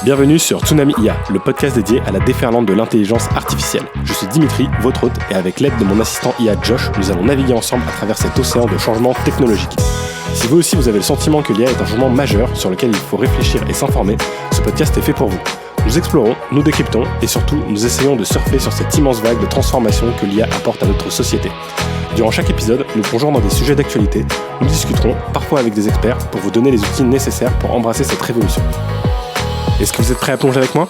Bienvenue sur Tsunami IA, le podcast dédié à la déferlante de l'intelligence artificielle. Je suis Dimitri, votre hôte, et avec l'aide de mon assistant IA Josh, nous allons naviguer ensemble à travers cet océan de changements technologiques. Si vous aussi vous avez le sentiment que l'IA est un changement majeur sur lequel il faut réfléchir et s'informer, ce podcast est fait pour vous. Nous explorons, nous décryptons et surtout nous essayons de surfer sur cette immense vague de transformation que l'IA apporte à notre société. Durant chaque épisode, nous plongeons dans des sujets d'actualité, nous discuterons, parfois avec des experts, pour vous donner les outils nécessaires pour embrasser cette révolution. Est-ce que vous êtes prêts à plonger avec moi ?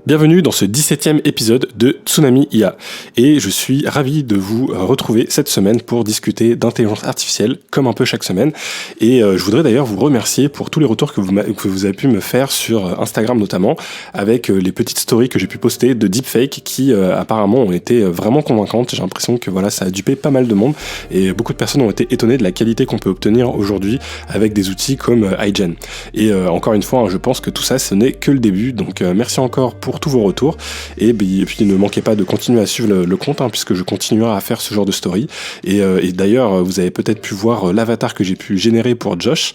Bienvenue dans ce 17e épisode de Tsunami IA et je suis ravi de vous retrouver cette semaine pour discuter d'intelligence artificielle comme un peu chaque semaine et je voudrais d'ailleurs vous remercier pour tous les retours que vous avez pu me faire sur Instagram notamment avec les petites stories que j'ai pu poster de deepfake qui apparemment ont été vraiment convaincantes. J'ai l'impression que voilà, ça a dupé pas mal de monde et beaucoup de personnes ont été étonnées de la qualité qu'on peut obtenir aujourd'hui avec des outils comme iGen. Et encore une fois, je pense que tout ça, ce n'est que le début, donc merci encore pour tous vos retours et puis ne manquez pas de continuer à suivre le compte puisque je continuerai à faire ce genre de story et d'ailleurs vous avez peut-être pu voir l'avatar que j'ai pu générer pour Josh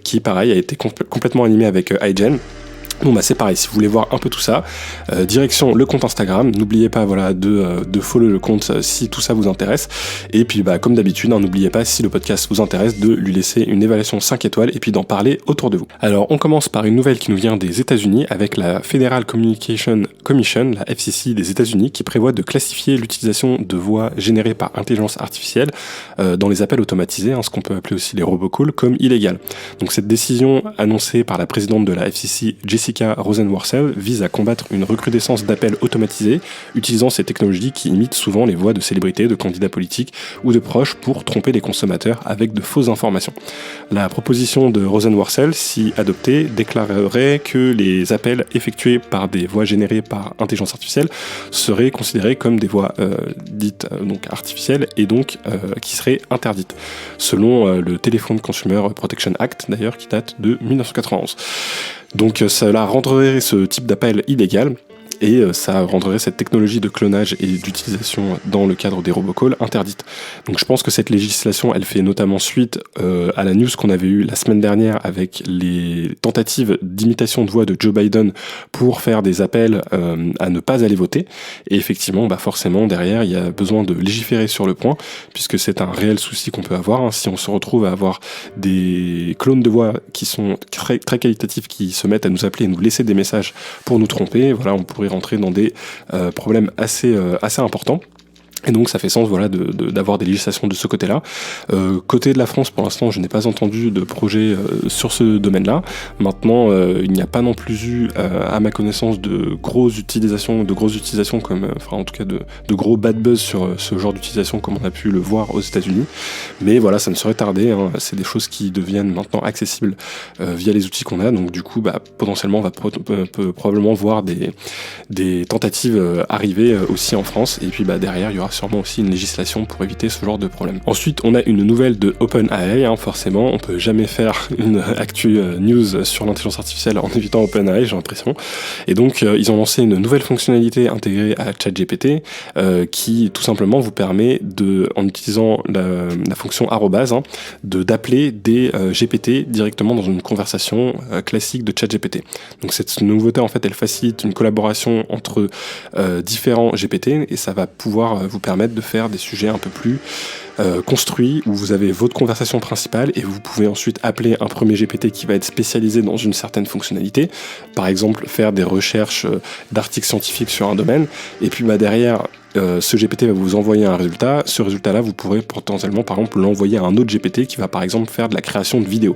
qui pareil a été complètement animé avec iGen. Bon bah c'est pareil, si vous voulez voir un peu tout ça, direction le compte Instagram, n'oubliez pas voilà de follow le compte si tout ça vous intéresse, et puis bah comme d'habitude, n'oubliez pas si le podcast vous intéresse de lui laisser une évaluation 5 étoiles et puis d'en parler autour de vous. Alors on commence par une nouvelle qui nous vient des États-Unis avec la Federal Communication Commission, la FCC des États-Unis, qui prévoit de classifier l'utilisation de voix générées par intelligence artificielle dans les appels automatisés, ce qu'on peut appeler aussi les robocalls, comme illégales. Donc cette décision annoncée par la présidente de la FCC, Jessica Rosenworcel, vise à combattre une recrudescence d'appels automatisés utilisant ces technologies qui imitent souvent les voix de célébrités, de candidats politiques ou de proches pour tromper les consommateurs avec de fausses informations. La proposition de Rosenworcel, si adoptée, déclarerait que les appels effectués par des voix générées par intelligence artificielle seraient considérés comme des voix dites donc artificielles et donc qui seraient interdites, selon le Telephone Consumer Protection Act d'ailleurs qui date de 1991. Donc cela rendrait ce type d'appel illégal et ça rendrait cette technologie de clonage et d'utilisation dans le cadre des robocalls interdite. Donc je pense que cette législation, elle fait notamment suite à la news qu'on avait eue la semaine dernière avec les tentatives d'imitation de voix de Joe Biden pour faire des appels à ne pas aller voter. Et effectivement, forcément, derrière, il y a besoin de légiférer sur le point, puisque c'est un réel souci qu'on peut avoir. Si on se retrouve à avoir des clones de voix qui sont très, très qualitatifs, qui se mettent à nous appeler et nous laisser des messages pour nous tromper, voilà, on pourrait rentrer dans des problèmes assez importants. Et donc ça fait sens d'avoir des législations de ce côté-là. Côté de la France, pour l'instant, je n'ai pas entendu de projet sur ce domaine-là. Maintenant, il n'y a pas non plus eu, à ma connaissance, de grosses utilisations comme, en tout cas de gros bad buzz sur ce genre d'utilisation comme on a pu le voir aux États-Unis. Mais voilà, ça ne saurait tarder. C'est des choses qui deviennent maintenant accessibles via les outils qu'on a. Donc du coup, potentiellement, on va peut probablement voir des tentatives arriver aussi en France. Et puis derrière, il y aura sûrement aussi une législation pour éviter ce genre de problème. Ensuite, on a une nouvelle de OpenAI, forcément, on peut jamais faire une actu news sur l'intelligence artificielle en évitant OpenAI, j'ai l'impression. Et donc, ils ont lancé une nouvelle fonctionnalité intégrée à ChatGPT qui, tout simplement, vous permet en utilisant la fonction arrobase, d'appeler des GPT directement dans une conversation classique de ChatGPT. Donc, cette nouveauté, en fait, elle facilite une collaboration entre différents GPT et ça va pouvoir vous permettre de faire des sujets un peu plus construits où vous avez votre conversation principale et vous pouvez ensuite appeler un premier GPT qui va être spécialisé dans une certaine fonctionnalité, par exemple faire des recherches d'articles scientifiques sur un domaine et puis derrière ce GPT va vous envoyer un résultat. Ce résultat-là, vous pourrez potentiellement, par exemple, l'envoyer à un autre GPT qui va, par exemple, faire de la création de vidéos.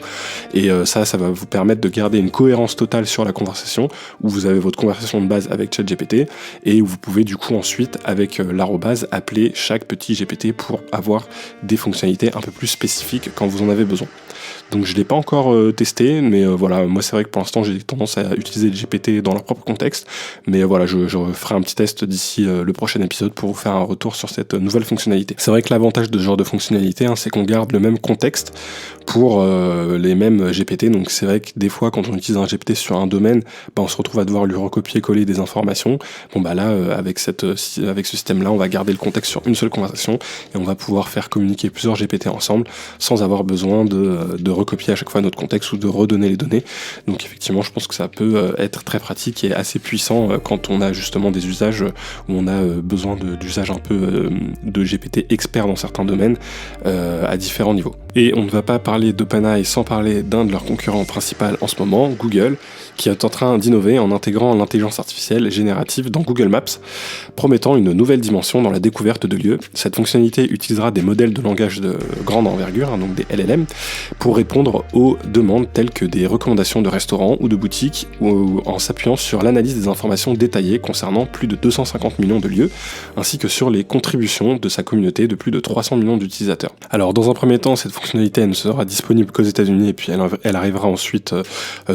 Et ça va vous permettre de garder une cohérence totale sur la conversation, où vous avez votre conversation de base avec ChatGPT, et où vous pouvez, du coup, ensuite, avec l'arrobase, appeler chaque petit GPT pour avoir des fonctionnalités un peu plus spécifiques quand vous en avez besoin. Donc je ne l'ai pas encore testé, mais voilà, moi c'est vrai que pour l'instant j'ai tendance à utiliser les GPT dans leur propre contexte, mais voilà, je ferai un petit test d'ici le prochain épisode pour vous faire un retour sur cette nouvelle fonctionnalité. C'est vrai que l'avantage de ce genre de fonctionnalité, c'est qu'on garde le même contexte pour les mêmes GPT, donc c'est vrai que des fois quand on utilise un GPT sur un domaine, on se retrouve à devoir lui recopier-coller des informations. Bon là, avec ce système-là, on va garder le contexte sur une seule conversation et on va pouvoir faire communiquer plusieurs GPT ensemble sans avoir besoin de recopier à chaque fois notre contexte ou de redonner les données. Donc effectivement, je pense que ça peut être très pratique et assez puissant quand on a justement des usages où on a besoin d'usages un peu de GPT experts dans certains domaines à différents niveaux. Et on ne va pas parler d'OpenAI sans parler d'un de leurs concurrents principaux en ce moment, Google, qui est en train d'innover en intégrant l'intelligence artificielle générative dans Google Maps, promettant une nouvelle dimension dans la découverte de lieux. Cette fonctionnalité utilisera des modèles de langage de grande envergure, donc des LLM, pour répondre aux demandes telles que des recommandations de restaurants ou de boutiques, ou en s'appuyant sur l'analyse des informations détaillées concernant plus de 250 millions de lieux, ainsi que sur les contributions de sa communauté de plus de 300 millions d'utilisateurs. Alors dans un premier temps, cette fonctionnalité elle ne sera disponible qu'aux États-Unis et puis elle arrivera ensuite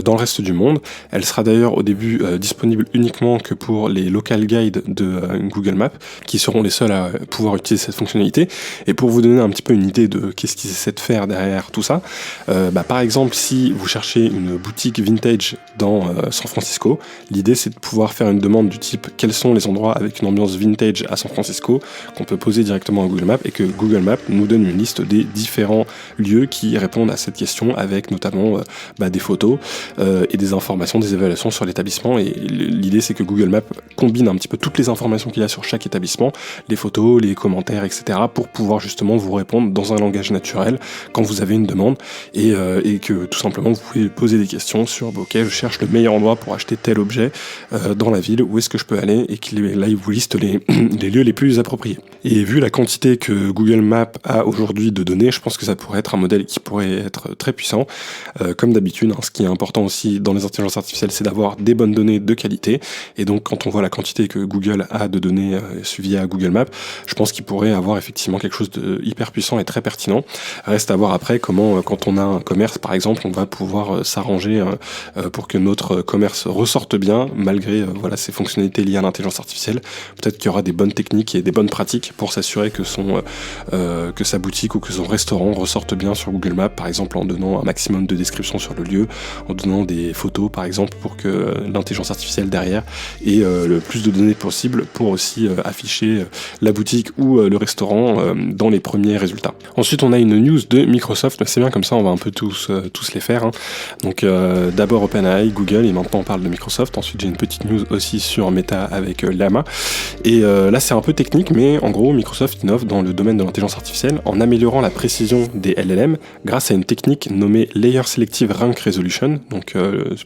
dans le reste du monde. Elle sera d'ailleurs au début disponible uniquement que pour les local guides de Google Maps, qui seront les seuls à pouvoir utiliser cette fonctionnalité. Et pour vous donner un petit peu une idée de qu'est-ce qu'ils essaient de faire derrière tout ça, par exemple, si vous cherchez une boutique vintage dans San Francisco, l'idée c'est de pouvoir faire une demande du type quels sont les endroits avec une ambiance vintage à San Francisco qu'on peut poser directement à Google Maps et que Google Maps nous donne une liste des différents lieux qui répondent à cette question avec notamment des photos et des informations, des évaluations sur l'établissement. Et l'idée c'est que Google Maps combine un petit peu toutes les informations qu'il y a sur chaque établissement, les photos, les commentaires, etc. pour pouvoir justement vous répondre dans un langage naturel quand vous avez une demande et que tout simplement vous pouvez poser des questions sur ok, je cherche le meilleur endroit pour acheter tel objet dans la ville, où est-ce que je peux aller, et là il vous liste les lieux les plus appropriés. Et vu la quantité que Google Maps a aujourd'hui de données, je pense que ça pourrait être un modèle qui pourrait être très puissant. Comme d'habitude, ce qui est important aussi dans les intelligences artificielles, c'est d'avoir des bonnes données de qualité. Et donc quand on voit la quantité que Google a de données suivies à Google Maps, je pense qu'il pourrait avoir effectivement quelque chose de hyper puissant et très pertinent. Reste à voir après comment, quand on a un commerce par exemple, on va pouvoir s'arranger pour que notre commerce ressorte bien malgré ces fonctionnalités liées à l'intelligence artificielle. Peut-être qu'il y aura des bonnes techniques et des bonnes pratiques pour s'assurer que que sa boutique ou que son restaurant ressorte bien sur Google Maps, par exemple en donnant un maximum de descriptions sur le lieu, en donnant des photos par exemple pour que l'intelligence artificielle derrière ait le plus de données possible pour aussi afficher la boutique ou le restaurant dans les premiers résultats. Ensuite on a une news de Microsoft, c'est bien comme ça on va un peu tous les faire. Donc d'abord OpenAI, Google, et maintenant on parle de Microsoft. Ensuite j'ai une petite news aussi sur Meta avec Llama. Et là c'est un peu technique, mais en gros Microsoft innove dans le domaine de l'intelligence artificielle en améliorant la précision des LLM grâce à une technique nommée Layer Selective Rank Resolution, donc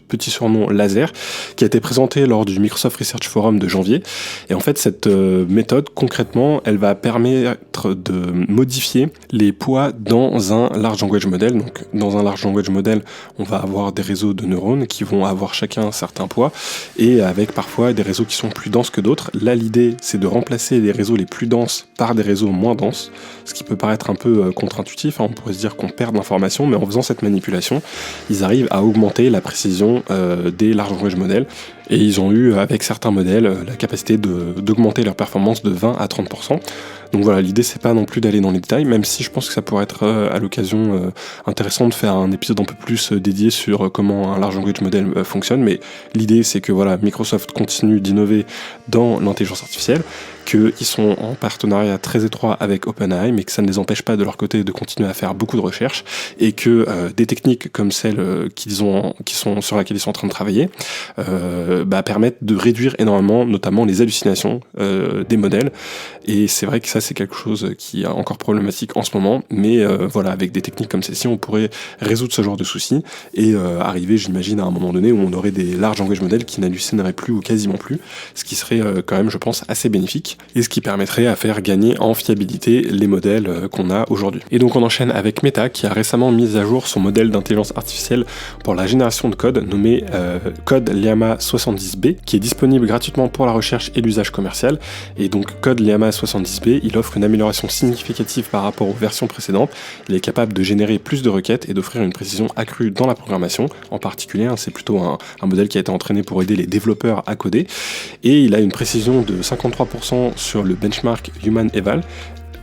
petit surnom laser, qui a été présentée lors du Microsoft Research Forum de janvier. Et en fait cette méthode concrètement elle va permettre de modifier les poids dans un large language model. Donc dans un large language model on va avoir des réseaux de neurones qui vont avoir chacun un certain poids et avec parfois des réseaux qui sont plus denses que d'autres. Là l'idée c'est de remplacer les réseaux les plus denses par des réseaux moins denses, ce qui peut paraître un peu contre-intuitif, on pourrait se dire qu'on perd de l'information, mais en faisant cette manipulation ils arrivent à augmenter la précision des large language models. Et ils ont eu, avec certains modèles, la capacité d'augmenter leur performance de 20 à 30%. Donc voilà, l'idée c'est pas non plus d'aller dans les détails, même si je pense que ça pourrait être à l'occasion intéressant de faire un épisode un peu plus dédié sur comment un large language model fonctionne. Mais l'idée c'est que voilà, Microsoft continue d'innover dans l'intelligence artificielle, qu'ils sont en partenariat très étroit avec OpenAI, mais que ça ne les empêche pas de leur côté de continuer à faire beaucoup de recherches, et que des techniques comme celles sur laquelle ils sont en train de travailler permettent de réduire énormément, notamment les hallucinations des modèles. Et c'est vrai que ça c'est quelque chose qui est encore problématique en ce moment, mais avec des techniques comme celle-ci on pourrait résoudre ce genre de soucis et arriver, j'imagine, à un moment donné où on aurait des larges langages modèles qui n'hallucineraient plus ou quasiment plus, ce qui serait quand même, je pense, assez bénéfique et ce qui permettrait à faire gagner en fiabilité les modèles qu'on a aujourd'hui. Et donc on enchaîne avec Meta qui a récemment mis à jour son modèle d'intelligence artificielle pour la génération de code nommé Code Llama 70B, qui est disponible gratuitement pour la recherche et l'usage commercial. Et donc Code Llama 70B, il offre une amélioration significative par rapport aux versions précédentes. Il est capable de générer plus de requêtes et d'offrir une précision accrue dans la programmation. En particulier, c'est plutôt un modèle qui a été entraîné pour aider les développeurs à coder. Et il a une précision de 53% sur le benchmark Human Eval,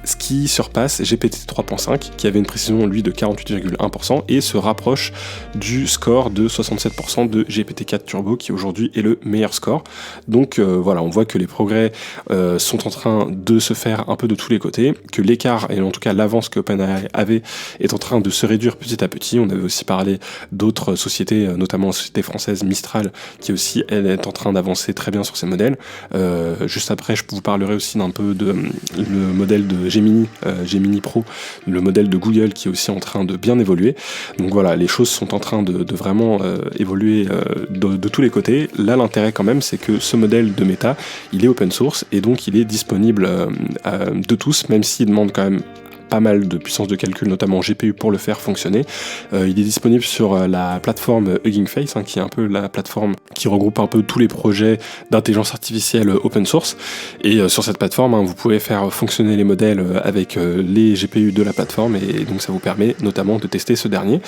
ce qui surpasse GPT 3.5 qui avait une précision lui de 48,1% et se rapproche du score de 67% de GPT-4 Turbo qui aujourd'hui est le meilleur score. Donc voilà, on voit que les progrès sont en train de se faire un peu de tous les côtés, que l'écart et en tout cas l'avance que OpenAI avait est en train de se réduire petit à petit. On avait aussi parlé d'autres sociétés, notamment la société française Mistral qui aussi elle est en train d'avancer très bien sur ces modèles. Juste après je vous parlerai aussi d'un peu de le modèle de Gemini, Gemini Pro, le modèle de Google qui est aussi en train de bien évoluer. Donc voilà, les choses sont en train de vraiment évoluer de tous les côtés. Là l'intérêt quand même c'est que ce modèle de Meta il est open source et donc il est disponible de tous, même s'il demande quand même pas mal de puissance de calcul, notamment en GPU pour le faire fonctionner. Il est disponible sur la plateforme Hugging Face, qui est un peu la plateforme qui regroupe un peu tous les projets d'intelligence artificielle open source. Et sur cette plateforme, vous pouvez faire fonctionner les modèles avec les GPU de la plateforme et donc ça vous permet notamment de tester ce dernier.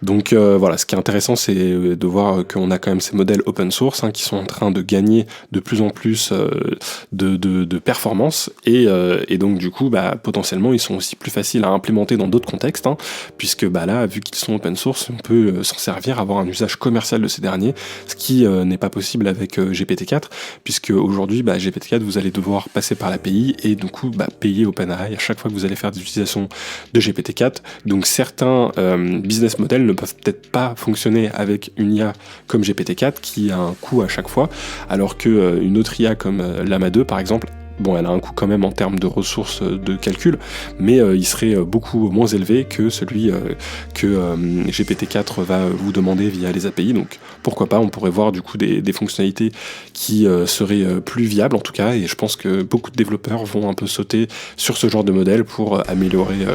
Donc voilà, ce qui est intéressant, c'est de voir qu'on a quand même ces modèles open source qui sont en train de gagner de plus en plus de performance et donc du coup, potentiellement, ils sont aussi plus facile à implémenter dans d'autres contextes, puisque là, vu qu'ils sont open source, on peut s'en servir, avoir un usage commercial de ces derniers, ce qui n'est pas possible avec GPT-4, puisque aujourd'hui, GPT-4, vous allez devoir passer par l'API et du coup, payer OpenAI à chaque fois que vous allez faire des utilisations de GPT-4. Donc certains business models ne peuvent peut-être pas fonctionner avec une IA comme GPT-4, qui a un coût à chaque fois, alors qu'une autre IA comme Llama 2, par exemple, bon, elle a un coût quand même en termes de ressources de calcul, mais il serait beaucoup moins élevé que celui que GPT-4 va vous demander via les API. Donc pourquoi pas, on pourrait voir du coup des fonctionnalités qui seraient plus viables en tout cas, et je pense que beaucoup de développeurs vont un peu sauter sur ce genre de modèle pour améliorer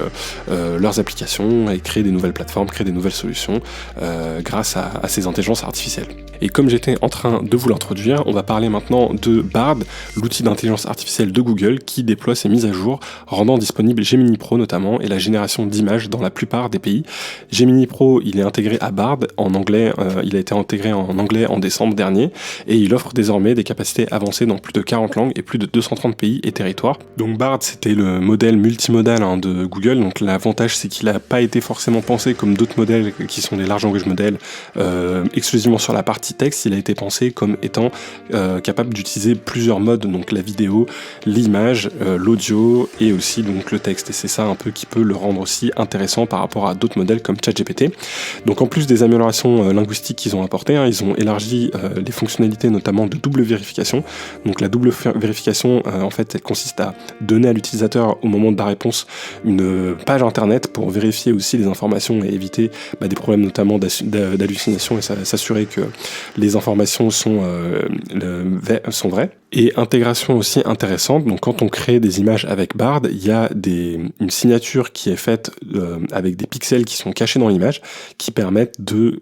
leurs applications et créer des nouvelles plateformes, créer des nouvelles solutions grâce à ces intelligences artificielles. Et comme j'étais en train de vous l'introduire, on va parler maintenant de Bard, l'outil d'intelligence artificielle de Google qui déploie ses mises à jour, rendant disponible Gemini Pro notamment et la génération d'images dans la plupart des pays. Gemini Pro, il est intégré à Bard en anglais, il a été intégré en anglais en décembre dernier et il offre désormais des capacités avancées dans plus de 40 langues et plus de 230 pays et territoires. Donc Bard, c'était le modèle multimodal de Google, donc l'avantage c'est qu'il n'a pas été forcément pensé comme d'autres modèles qui sont des large language models exclusivement sur la partie texte, il a été pensé comme étant capable d'utiliser plusieurs modes, donc la vidéo, l'image, l'audio et aussi donc le texte, et c'est ça un peu qui peut le rendre aussi intéressant par rapport à d'autres modèles comme ChatGPT. Donc en plus des améliorations linguistiques qu'ils ont apportées, ils ont élargi les fonctionnalités notamment de double vérification. Donc la double vérification en fait elle consiste à donner à l'utilisateur au moment de la réponse une page internet pour vérifier aussi les informations et éviter des problèmes notamment d'hallucination et s'assurer que les informations sont vraies. Et intégration aussi intéressante, donc quand on crée des images avec Bard, il y a une signature qui est faite avec des pixels qui sont cachés dans l'image, qui permettent de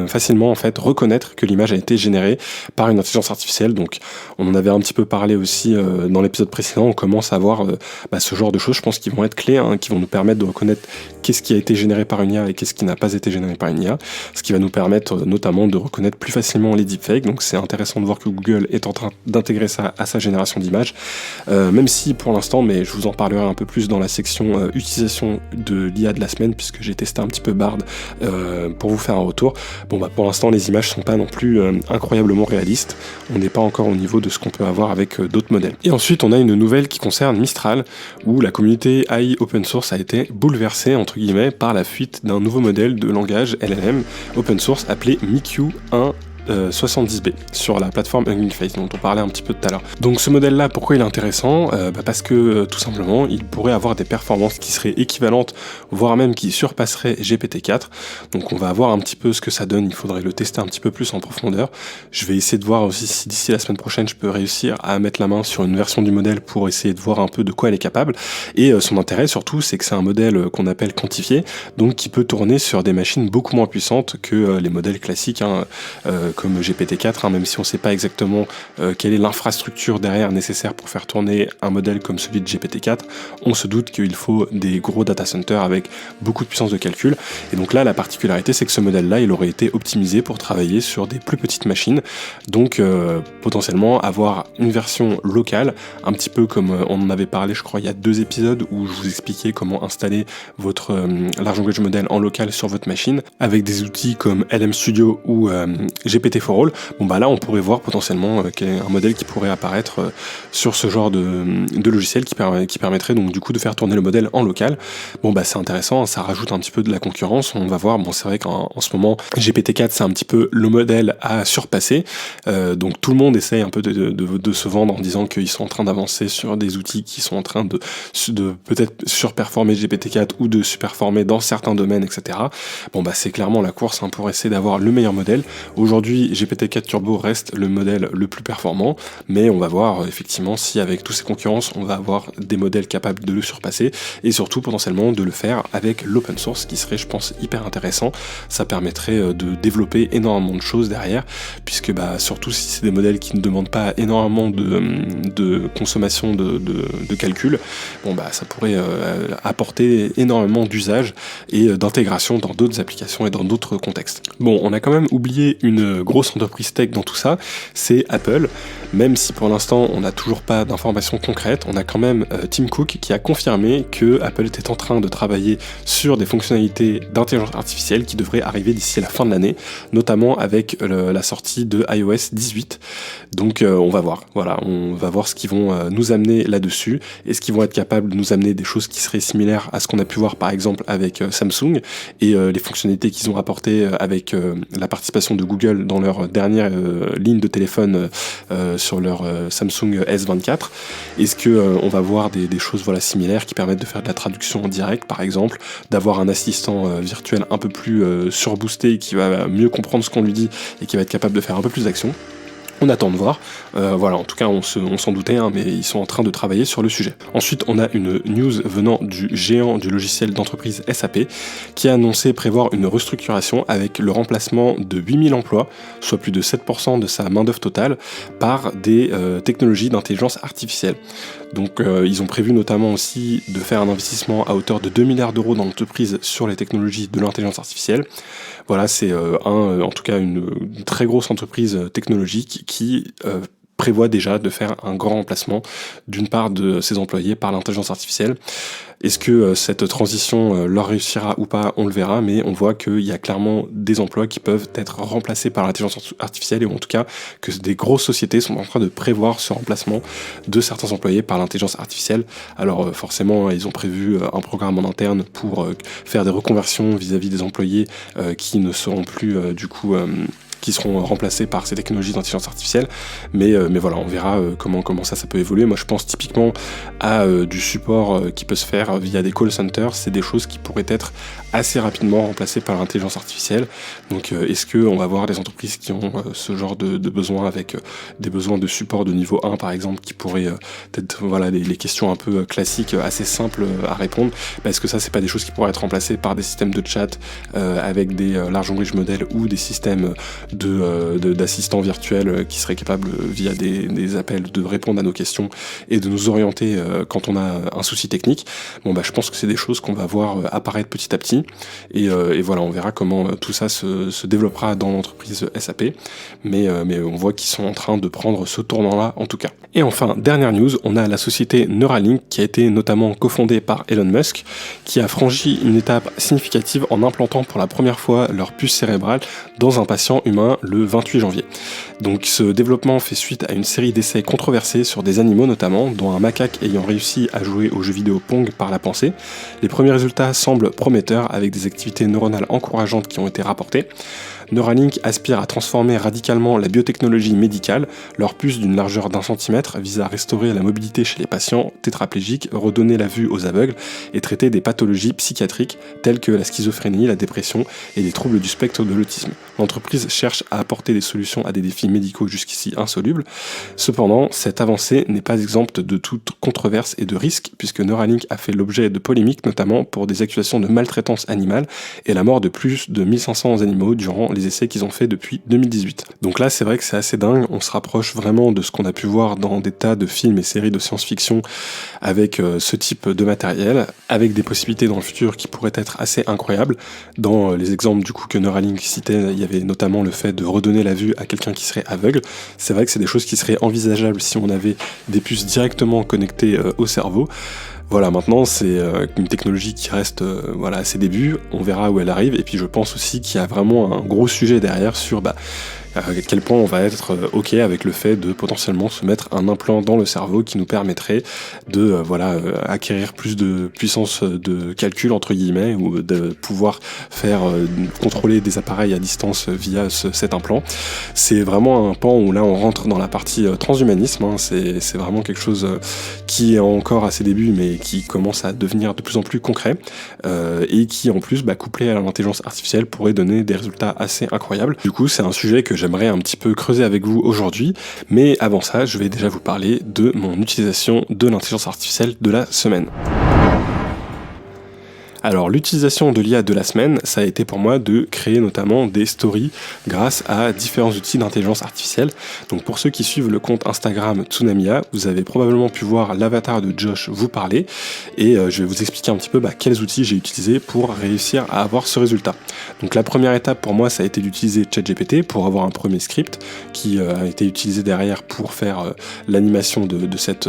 facilement en fait reconnaître que l'image a été générée par une intelligence artificielle. Donc on en avait un petit peu parlé aussi dans l'épisode précédent, on commence à voir ce genre de choses, je pense qu'ils vont être clés, qui vont nous permettre de reconnaître qu'est-ce qui a été généré par une IA et qu'est-ce qui n'a pas été généré par une IA, ce qui va nous permettre notamment de reconnaître plus facilement les deepfakes. Donc c'est intéressant de voir que Google est en train d'intégrer ça à sa génération d'images, même si pour l'instant, mais je vous en parlerai un peu plus dans la section utilisation de l'IA de la semaine, puisque j'ai testé un petit peu Bard pour vous faire un retour. Pour l'instant les images sont pas non plus incroyablement réalistes, on n'est pas encore au niveau de ce qu'on peut avoir avec d'autres modèles. Et ensuite on a une nouvelle qui concerne Mistral, où la communauté AI open source a été bouleversée entre guillemets par la fuite d'un nouveau modèle de langage LLM open source appelé MiQ 1 70B sur la plateforme Hugging Face dont on parlait un petit peu tout à l'heure. Donc ce modèle là, pourquoi il est intéressant? Parce que tout simplement il pourrait avoir des performances qui seraient équivalentes, voire même qui surpasseraient GPT-4. Donc on va voir un petit peu ce que ça donne, il faudrait le tester un petit peu plus en profondeur. Je vais essayer de voir aussi si d'ici la semaine prochaine je peux réussir à mettre la main sur une version du modèle pour essayer de voir un peu de quoi elle est capable. Et son intérêt surtout, c'est que c'est un modèle qu'on appelle quantifié, donc qui peut tourner sur des machines beaucoup moins puissantes que les modèles classiques, comme GPT-4, même si on ne sait pas exactement quelle est l'infrastructure derrière nécessaire pour faire tourner un modèle comme celui de GPT-4, on se doute qu'il faut des gros data centers avec beaucoup de puissance de calcul. Et donc là, la particularité, c'est que ce modèle-là, il aurait été optimisé pour travailler sur des plus petites machines, donc potentiellement avoir une version locale, un petit peu comme on en avait parlé, je crois, il y a 2 épisodes où je vous expliquais comment installer votre large language model en local sur votre machine, avec des outils comme LM Studio ou GPT4All. Bon bah là, on pourrait voir potentiellement un modèle qui pourrait apparaître sur ce genre de logiciel qui permettrait donc du coup de faire tourner le modèle en local. Bon bah c'est intéressant, ça rajoute un petit peu de la concurrence, on va voir. Bon, c'est vrai qu'en ce moment, GPT-4, c'est un petit peu le modèle à surpasser, donc tout le monde essaye un peu de se vendre en disant qu'ils sont en train d'avancer sur des outils qui sont en train de peut-être surperformer GPT-4 ou de superformer dans certains domaines, etc. Bon bah c'est clairement la course pour essayer d'avoir le meilleur modèle. Aujourd'hui, GPT-4 Turbo reste le modèle le plus performant, mais on va voir effectivement si avec tous ces concurrences, on va avoir des modèles capables de le surpasser, et surtout potentiellement de le faire avec l'open source, qui serait, je pense, hyper intéressant. Ça permettrait de développer énormément de choses derrière, puisque bah, surtout si c'est des modèles qui ne demandent pas énormément de consommation de calcul, bon bah ça pourrait apporter énormément d'usage et d'intégration dans d'autres applications et dans d'autres contextes. Bon, on a quand même oublié une grosse entreprise tech dans tout ça, c'est Apple. Même si pour l'instant on n'a toujours pas d'informations concrètes, on a quand même Tim Cook qui a confirmé que Apple était en train de travailler sur des fonctionnalités d'intelligence artificielle qui devraient arriver d'ici la fin de l'année, notamment avec la sortie de iOS 18. Donc on va voir, voilà, on va voir ce qu'ils vont nous amener là-dessus. Est-ce qu'ils vont être capables de nous amener des choses qui seraient similaires à ce qu'on a pu voir par exemple avec Samsung et les fonctionnalités qu'ils ont apportées avec la participation de Google dans leur dernière ligne de téléphone sur leur Samsung S24. Est-ce que on va voir des choses voilà, similaires qui permettent de faire de la traduction en direct par exemple, d'avoir un assistant virtuel un peu plus surboosté qui va mieux comprendre ce qu'on lui dit et qui va être capable de faire un peu plus d'actions? On attend de voir, voilà, en tout cas on s'en doutait, mais ils sont en train de travailler sur le sujet. Ensuite, on a une news venant du géant du logiciel d'entreprise SAP qui a annoncé prévoir une restructuration avec le remplacement de 8000 emplois, soit plus de 7% de sa main-d'œuvre totale, par des technologies d'intelligence artificielle. Donc ils ont prévu notamment aussi de faire un investissement à hauteur de 2 milliards d'euros dans l'entreprise sur les technologies de l'intelligence artificielle. Voilà, c'est en tout cas une très grosse entreprise technologique qui prévoit déjà de faire un grand remplacement d'une part de ses employés par l'intelligence artificielle. Est-ce que cette transition leur réussira ou pas, on le verra, mais on voit qu'il y a clairement des emplois qui peuvent être remplacés par l'intelligence artificielle, et en tout cas que des grosses sociétés sont en train de prévoir ce remplacement de certains employés par l'intelligence artificielle. Alors forcément, ils ont prévu un programme en interne pour faire des reconversions vis-à-vis des employés qui ne seront plus qui seront remplacés par ces technologies d'intelligence artificielle, mais voilà, on verra comment ça peut évoluer. Moi je pense typiquement à du support qui peut se faire via des call centers, c'est des choses qui pourraient être assez rapidement remplacées par l'intelligence artificielle. Donc est-ce qu'on va voir des entreprises qui ont ce genre de besoins avec des besoins de support de niveau 1 par exemple, qui pourraient peut-être voilà les questions un peu classiques, assez simples à répondre, est-ce que ça c'est pas des choses qui pourraient être remplacées par des systèmes de chat avec des large language models ou des systèmes d'assistants virtuels qui seraient capables via des appels de répondre à nos questions et de nous orienter quand on a un souci technique. Bon je pense que c'est des choses qu'on va voir apparaître petit à petit, et voilà, on verra comment tout ça se développera dans l'entreprise SAP, mais on voit qu'ils sont en train de prendre ce tournant-là en tout cas. Et enfin, dernière news, on a la société Neuralink qui a été notamment cofondée par Elon Musk, qui a franchi une étape significative en implantant pour la première fois leur puce cérébrale dans un patient humain le 28 janvier. Donc ce développement fait suite à une série d'essais controversés sur des animaux notamment, dont un macaque ayant réussi à jouer au jeu vidéo Pong par la pensée. Les premiers résultats semblent prometteurs avec des activités neuronales encourageantes qui ont été rapportées. Neuralink aspire à transformer radicalement la biotechnologie médicale. Leur puce d'une largeur d'1 centimètre vise à restaurer la mobilité chez les patients tétraplégiques, redonner la vue aux aveugles et traiter des pathologies psychiatriques telles que la schizophrénie, la dépression et les troubles du spectre de l'autisme. L'entreprise cherche à apporter des solutions à des défis médicaux jusqu'ici insolubles. Cependant, cette avancée n'est pas exempte de toute controverse et de risque, puisque Neuralink a fait l'objet de polémiques, notamment pour des accusations de maltraitance animale et la mort de plus de 1500 animaux durant les les essais qu'ils ont fait depuis 2018. Donc là, c'est vrai que c'est assez dingue, on se rapproche vraiment de ce qu'on a pu voir dans des tas de films et séries de science-fiction avec ce type de matériel, avec des possibilités dans le futur qui pourraient être assez incroyables. Dans les exemples du coup que Neuralink citait, il y avait notamment le fait de redonner la vue à quelqu'un qui serait aveugle. C'est vrai que c'est des choses qui seraient envisageables si on avait des puces directement connectées au cerveau. Voilà, maintenant c'est une technologie qui reste à ses débuts, on verra où elle arrive, et puis je pense aussi qu'il y a vraiment un gros sujet derrière sur à quel point on va être ok avec le fait de potentiellement se mettre un implant dans le cerveau qui nous permettrait de acquérir plus de puissance de calcul entre guillemets, ou de pouvoir faire contrôler des appareils à distance via cet implant. C'est vraiment un pan où là on rentre dans la partie transhumanisme, hein. C'est vraiment quelque chose qui est encore à ses débuts mais qui commence à devenir de plus en plus concret et qui en plus couplé à l'intelligence artificielle pourrait donner des résultats assez incroyables. Du coup c'est un sujet que j'aimerais un petit peu creuser avec vous aujourd'hui, mais avant ça, je vais déjà vous parler de mon utilisation de l'intelligence artificielle de la semaine. Alors l'utilisation de l'IA de la semaine, ça a été pour moi de créer notamment des stories grâce à différents outils d'intelligence artificielle. Donc pour ceux qui suivent le compte Instagram Tsunami.IA, vous avez probablement pu voir l'avatar de Josh vous parler, et je vais vous expliquer un petit peu quels outils j'ai utilisés pour réussir à avoir ce résultat. Donc la première étape pour moi, ça a été d'utiliser ChatGPT pour avoir un premier script qui a été utilisé derrière pour faire l'animation de cette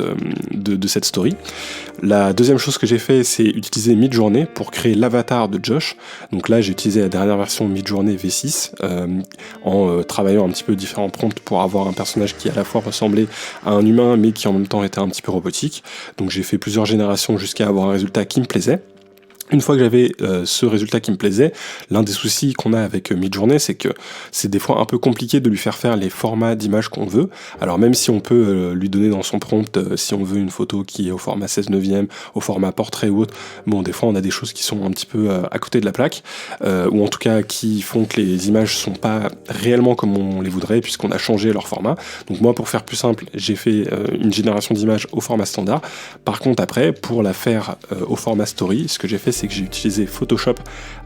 story. La deuxième chose que j'ai fait, c'est utiliser Midjourney pour créer l'avatar de Josh. Donc là, j'ai utilisé la dernière version Midjourney V6 en travaillant un petit peu différents prompts pour avoir un personnage qui à la fois ressemblait à un humain mais qui en même temps était un petit peu robotique. Donc j'ai fait plusieurs générations jusqu'à avoir un résultat qui me plaisait. Une fois que j'avais ce résultat qui me plaisait, l'un des soucis qu'on a avec Midjourney, c'est que c'est des fois un peu compliqué de lui faire les formats d'images qu'on veut. Alors même si on peut lui donner dans son prompt, si on veut une photo qui est au format 16/9, au format portrait ou autre, bon des fois on a des choses qui sont un petit peu à côté de la plaque, ou en tout cas qui font que les images sont pas réellement comme on les voudrait puisqu'on a changé leur format. Donc moi pour faire plus simple, j'ai fait une génération d'images au format standard. Par contre après, pour la faire au format story, ce que j'ai fait c'est que j'ai utilisé Photoshop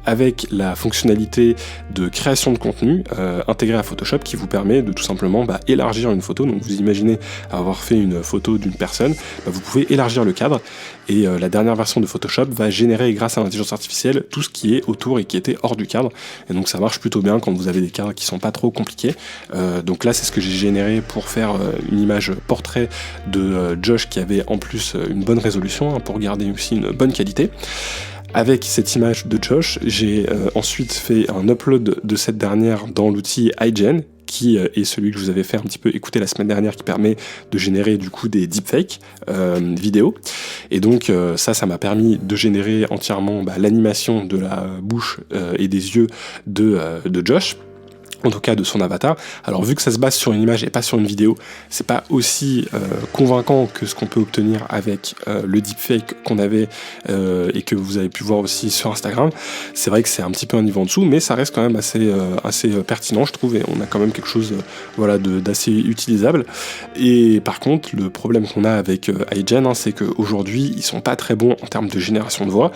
avec la fonctionnalité de création de contenu intégrée à Photoshop qui vous permet de tout simplement élargir une photo. Donc vous imaginez avoir fait une photo d'une personne, vous pouvez élargir le cadre, et la dernière version de Photoshop va générer grâce à l'intelligence artificielle tout ce qui est autour et qui était hors du cadre, et donc ça marche plutôt bien quand vous avez des cadres qui sont pas trop compliqués. Donc là c'est ce que j'ai généré pour faire une image portrait de Josh qui avait en plus une bonne résolution pour garder aussi une bonne qualité. Avec cette image de Josh, j'ai ensuite fait un upload de cette dernière dans l'outil iGen, qui est celui que je vous avais fait un petit peu écouter la semaine dernière, qui permet de générer du coup des deepfakes vidéo. Et donc ça m'a permis de générer entièrement l'animation de la bouche et des yeux de Josh, en tout cas de son avatar. Alors vu que ça se base sur une image et pas sur une vidéo, c'est pas aussi convaincant que ce qu'on peut obtenir avec le deepfake qu'on avait et que vous avez pu voir aussi sur Instagram. C'est vrai que c'est un petit peu un niveau en dessous, mais ça reste quand même assez pertinent je trouve, et on a quand même quelque chose d'assez utilisable. Et par contre le problème qu'on a avec iGen, c'est qu'aujourd'hui ils sont pas très bons en termes de génération de voix,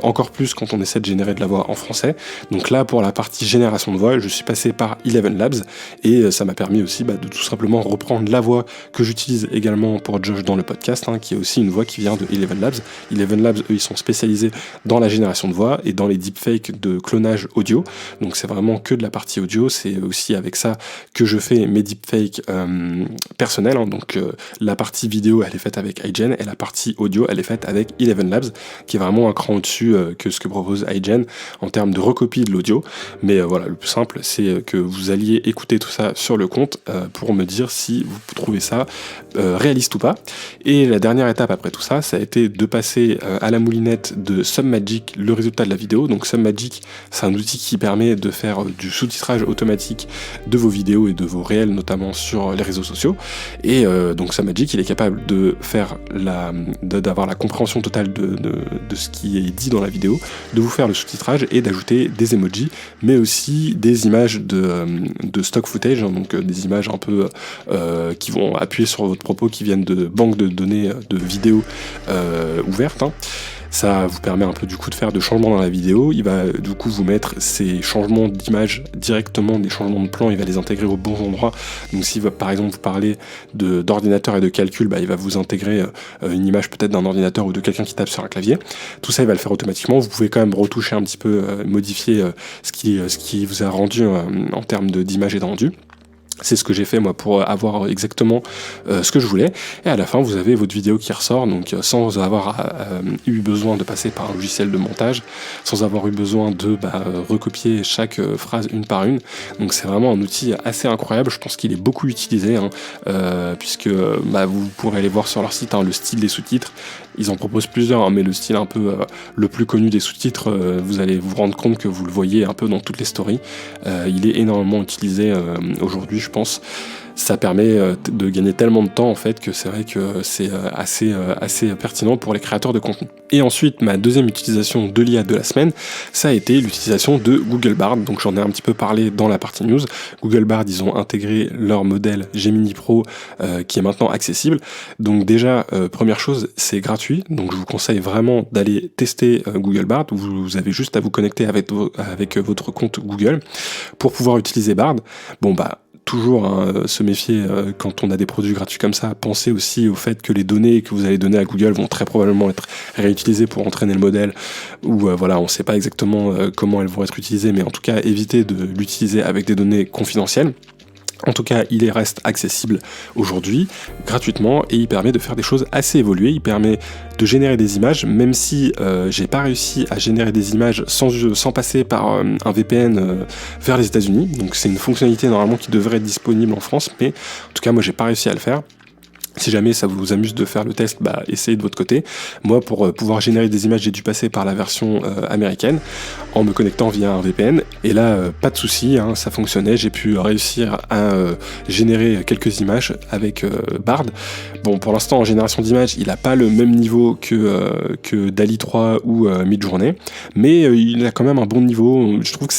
encore plus quand on essaie de générer de la voix en français. Donc là pour la partie génération de voix, je suis passé par Eleven Labs, et ça m'a permis aussi de tout simplement reprendre la voix que j'utilise également pour Josh dans le podcast, qui est aussi une voix qui vient de Eleven Labs. Eleven Labs, eux, ils sont spécialisés dans la génération de voix et dans les deepfakes de clonage audio, donc c'est vraiment que de la partie audio. C'est aussi avec ça que je fais mes deepfakes personnels, donc la partie vidéo elle est faite avec iGen, et la partie audio elle est faite avec Eleven Labs, qui est vraiment un cran au-dessus que ce que propose iGen en termes de recopie de l'audio. Mais le plus simple c'est que vous alliez écouter tout ça sur le compte pour me dire si vous trouvez ça réaliste ou pas. Et la dernière étape après tout ça, ça a été de passer à la moulinette de Submagic le résultat de la vidéo. Donc Submagic, c'est un outil qui permet de faire du sous-titrage automatique de vos vidéos et de vos réels, notamment sur les réseaux sociaux. Et donc Submagic, il est capable de faire d'avoir la compréhension totale de ce qui est dit dans la vidéo, de vous faire le sous-titrage et d'ajouter des emojis, mais aussi des images de stock footage, donc des images un peu qui vont appuyer sur votre propos, qui viennent de banques de données de vidéos ouvertes. Ça vous permet un peu du coup de faire de changements dans la vidéo. Il va du coup vous mettre ces changements d'image directement, des changements de plan, il va les intégrer au bon endroit. Donc si par exemple vous parlez d'ordinateur et de calcul, il va vous intégrer une image peut-être d'un ordinateur ou de quelqu'un qui tape sur un clavier. Tout ça il va le faire automatiquement. Vous pouvez quand même retoucher un petit peu, modifier ce qui vous a rendu en termes d'image et de rendu. C'est ce que j'ai fait moi pour avoir exactement ce que je voulais, et à la fin vous avez votre vidéo qui ressort, donc sans avoir eu besoin de passer par un logiciel de montage, sans avoir eu besoin de recopier chaque phrase une par une. Donc c'est vraiment un outil assez incroyable, je pense qu'il est beaucoup utilisé, puisque vous pourrez aller voir sur leur site le style des sous-titres. Ils en proposent plusieurs, mais le style un peu le plus connu des sous-titres, vous allez vous rendre compte que vous le voyez un peu dans toutes les stories. Il est énormément utilisé aujourd'hui, je pense. Ça permet de gagner tellement de temps en fait que c'est vrai que c'est assez pertinent pour les créateurs de contenu. Et ensuite, ma deuxième utilisation de l'IA de la semaine, ça a été l'utilisation de Google Bard. Donc j'en ai un petit peu parlé dans la partie news. Google Bard, ils ont intégré leur modèle Gemini Pro qui est maintenant accessible. Donc déjà, première chose, c'est gratuit. Donc je vous conseille vraiment d'aller tester Google Bard. Vous avez juste à vous connecter avec votre compte Google pour pouvoir utiliser Bard. Toujours se méfier quand on a des produits gratuits comme ça. Pensez aussi au fait que les données que vous allez donner à Google vont très probablement être réutilisées pour entraîner le modèle, ou on ne sait pas exactement comment elles vont être utilisées, mais en tout cas évitez de l'utiliser avec des données confidentielles. En tout cas, il reste accessible aujourd'hui, gratuitement, et il permet de faire des choses assez évoluées. Il permet de générer des images, même si j'ai pas réussi à générer des images sans passer par un VPN vers les États-Unis. Donc c'est une fonctionnalité normalement qui devrait être disponible en France, mais en tout cas moi j'ai pas réussi à le faire. Si jamais ça vous amuse de faire le test, essayez de votre côté. Moi, pour pouvoir générer des images, j'ai dû passer par la version américaine en me connectant via un VPN. Et là, pas de souci, ça fonctionnait. J'ai pu réussir à générer quelques images avec Bard. Bon, pour l'instant, en génération d'images, il n'a pas le même niveau que DALL-E 3 ou Midjourney, mais il a quand même un bon niveau. Je trouve que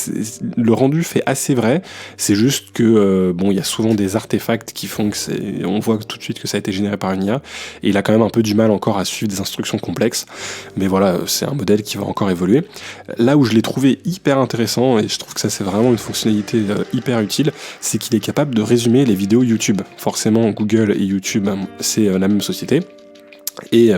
le rendu fait assez vrai. C'est juste que il y a souvent des artefacts qui font que on voit tout de suite que ça a été généré par une IA, et il a quand même un peu du mal encore à suivre des instructions complexes, mais voilà, c'est un modèle qui va encore évoluer. Là où je l'ai trouvé hyper intéressant, et je trouve que ça c'est vraiment une fonctionnalité hyper utile, c'est qu'il est capable de résumer les vidéos YouTube. Forcément, Google et YouTube, c'est la même société. Et